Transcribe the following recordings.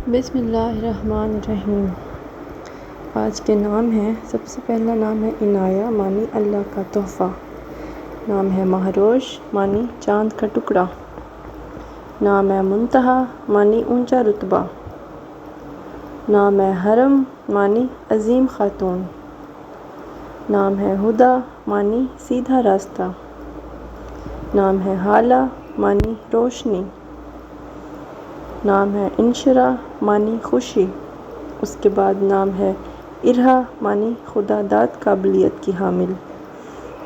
بسم اللہ الرحمن الرحیم۔ آج کے نام ہیں، سب سے پہلا نام ہے عنایہ معنی اللہ کا تحفہ۔ نام ہے مہروش معنی چاند کا ٹکڑا۔ نام ہے منتہا معنی اونچا رتبہ۔ نام ہے حرم معنی عظیم خاتون۔ نام ہے ہدیٰ معنی سیدھا راستہ۔ نام ہے حالہ معنی روشنی۔ نام ہے انشرا معنی خوشی۔ اس کے بعد نام ہے ارحا معنی خدا داد قابلیت کی حامل۔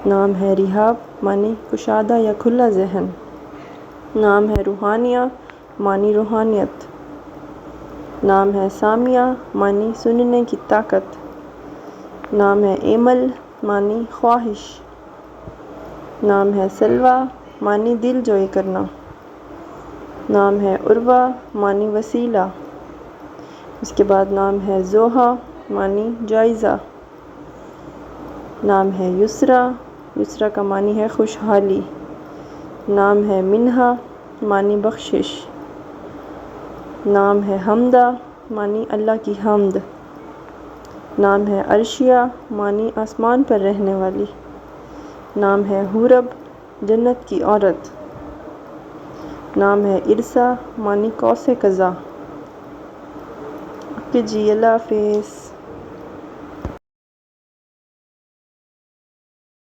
نام ہے رحاب معنی کشادہ یا کھلا ذہن۔ نام ہے روحانیہ معنی روحانیت۔ نام ہے سامیہ معنی سننے کی طاقت۔ نام ہے ایمل معنی خواہش۔ نام ہے سلویٰ معنی دل جوئی کرنا۔ نام ہے عروہ معنی وسیلہ۔ اس کے بعد نام ہے زوہا معنی جائزہ۔ نام ہے یسریٰ، یسریٰ کا معنی ہے خوشحالی۔ نام ہے منہا معنی بخشش۔ نام ہے حمدہ معنی اللہ کی حمد۔ نام ہے عرشیہ معنی آسمان پر رہنے والی۔ نام ہے حورب جنت کی عورت۔ نام ہے ارسا معنی قوس قزح۔ اوکے جی، اللہ حافظ۔